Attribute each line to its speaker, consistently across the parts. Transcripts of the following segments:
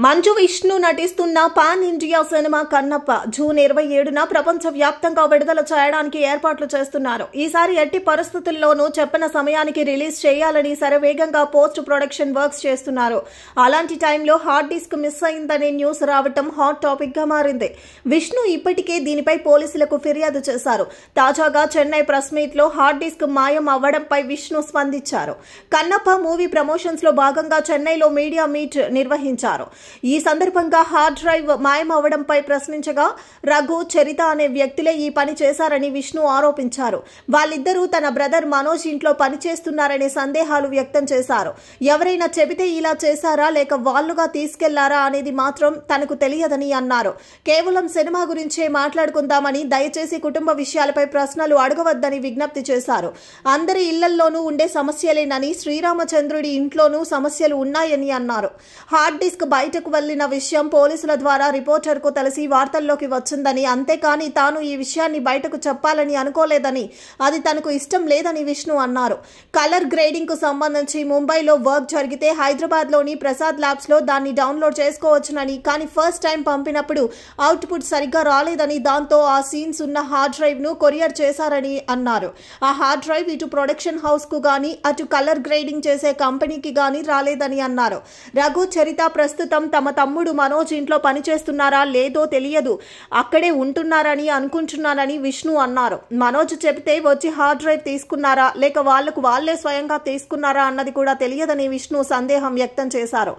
Speaker 1: మంచు విష్ణు నటిస్తున్న pan India cinema Kannappa June 27న ప్రపంచ వ్యాప్తంగా విడుదల చేయడానికి ఏర్పాట్లు చేస్తున్నారు. ఈసారి ఎట్టి పరిస్థితుల్లోనూ చెప్పిన సమయానికి రిలీజ్ చేయాలని శరవేగంగా పోస్ట్ ప్రొడక్షన్ వర్క్స్ చేస్తున్నారు. అలాంటి టైంలో హార్డ్ డిస్క్ మిస్ అయిందనే న్యూస్ రావటం హాట్ టాపిక్ గా మారింది. విష్ణు ఇప్పటికే దీనిపై పోలీసులకు ఫిర్యాదు చేశారు. తాజాగా చెన్నై ప్రెస్ మీట్ లో హార్డ్ డిస్క్ మాయం అవ్వడంపై విష్ణు స్పందించారు. కన్నప్ప మూవీ ప్రమోషన్స్ లో భాగంగా చెన్నైలో మీడియా మీట్ నిర్వహించారు. ఈ సందర్భంగా హార్డ్ డ్రైవ్ మాయమవడంపై ప్రశ్నించగా రఘు, చరిత అనే వ్యక్తులే ఈ పని చేశారని విష్ణు ఆరోపించారు. వాళ్ళిద్దరూ తన బ్రదర్ మనోజ్ ఇంట్లో పనిచేస్తున్నారనే సందేహాలు వ్యక్తం చేశారు. ఎవరైనా చెబితే ఇలా చేశారా లేక వాళ్లుగా తీసుకెళ్లారా అనేది మాత్రం తనకు తెలియదని అన్నారు. కేవలం సినిమా గురించే మాట్లాడుకుందామని, దయచేసి కుటుంబ విషయాలపై ప్రశ్నలు అడగవద్దని విజ్ఞప్తి చేశారు. అందరి ఇళ్లల్లోనూ ఉండే సమస్యలేనని, శ్రీరామచంద్రుడి ఇంట్లోనూ సమస్యలు ఉన్నాయని అన్నారు. హార్డ్ డిస్క్ బయటకు వెళ్లిన విషయం పోలీసుల ద్వారా రిపోర్టర్ కు తెలిసి వార్తల్లోకి వచ్చిందని, అంతేకాని తాను ఈ విషయాన్ని బయటకు చెప్పాలని అనుకోలేదని, అది తనకు ఇష్టం లేదని విష్ణు అన్నారు. కలర్ గ్రేడింగ్ కు సంబంధించి ముంబైలో వర్క్ జరిగితే హైదరాబాద్ లోని ప్రసాద్ ల్యాబ్స్ లో దాన్ని డౌన్లోడ్ చేసుకోవచ్చునని, కానీ ఫస్ట్ టైం పంపినప్పుడు అవుట్పుట్ సరిగ్గా రాలేదని, దాంతో ఆ సీన్స్ ఉన్న హార్డ్ డ్రైవ్ ను కొరియర్ చేశారని అన్నారు. ఆ హార్డ్ డ్రైవ్ ఇటు ప్రొడక్షన్ హౌస్ కు గానీ అటు కలర్ గ్రేడింగ్ చేసే కంపెనీకి గానీ రాలేదని అన్నారు. రఘు, చరిత ప్రస్తుతం తమ తమ్ముడు మనోజ్ ఇంట్లో పనిచేస్తున్నారా లేదో తెలియదు, అక్కడే ఉంటున్నారని అనుకుంటున్నానని విష్ణు అన్నారు. మనోజ్ చెబితే వచ్చి హార్డ్ డ్రైవ్ తీసుకున్నారా లేక వాళ్లకు వాళ్లే స్వయంగా తీసుకున్నారా అన్నది కూడా తెలియదని విష్ణు సందేహం వ్యక్తం చేశారు.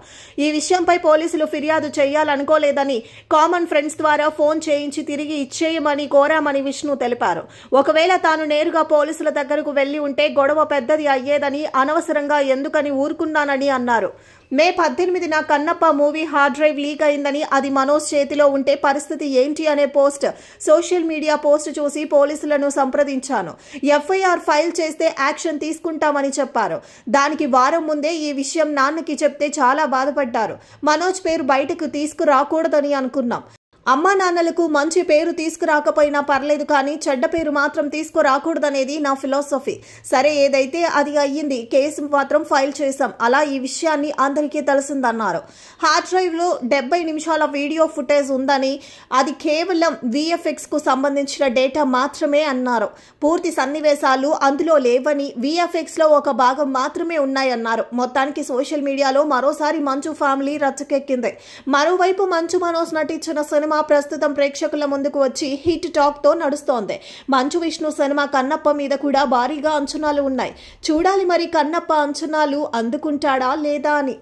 Speaker 1: ఈ విషయంపై పోలీసులు ఫిర్యాదు చేయాలనుకోలేదని, కామన్ ఫ్రెండ్స్ ద్వారా ఫోన్ చేయించి తిరిగి ఇచ్చేయమని కోరామని విష్ణు తెలిపారు. ఒకవేళ తాను నేరుగా పోలీసుల దగ్గరకు వెళ్లి ఉంటే గొడవ పెద్దది అయ్యేదని, అనవసరంగా ఎందుకని ఊరుకున్నానని అన్నారు. మే 18న Kannappa movie hard drive leak అయిందని, అది మనోజ్ చేతిలో ఉంటే పరిస్థితి ఏంటి అనే పోస్ట్, సోషల్ మీడియా పోస్ట్ చూసి పోలీసులను సంప్రదించాను. ఎఫ్ఐఆర్ ఫైల్ చేస్తే యాక్షన్ తీసుకుంటామని చెప్పారు. దానికి వారం ముందే ఈ విషయం నాన్నకి చెప్తే చాలా బాధపడ్డారు. మనోజ్ పేరు బయటకు తీసుకురాకూడదని అనుకున్నాం. అమ్మా నాన్నలకు మంచి పేరు తీసుకురాకపోయినా పర్లేదు, కానీ చెడ్డ పేరు మాత్రం తీసుకురాకూడదనేది నా ఫిలాసఫీ. సరే, ఏదైతే అది అయ్యింది, కేసు మాత్రం ఫైల్ చేశాం. అలా ఈ విషయాన్ని అందరికీ తెలిసిందన్నారు. హార్డ్ డ్రైవ్ లో 70 నిమిషాల వీడియో ఫుటేజ్ ఉందని, అది కేవలం VFX కు సంబంధించిన డేటా మాత్రమే అన్నారు. పూర్తి సన్నివేశాలు అందులో లేవని, VFX లో ఒక భాగం మాత్రమే ఉన్నాయన్నారు. మొత్తానికి సోషల్ మీడియాలో మరోసారి మంచు ఫ్యామిలీ రచ్చకెక్కింది. మరోవైపు మంచు మనోజ్ నటించిన సినిమా ప్రస్తుతం ప్రేక్షకుల ముందుకు వచ్చి హిట్ టాక్ తో నడుస్తోంది. మంచు విష్ణు సినిమా కన్నప్ప మీద కూడా భారీగా అంచనాలు ఉన్నాయి. చూడాలి మరి కన్నప్ప అంచనాలు అందుకుంటాడా లేదా అని.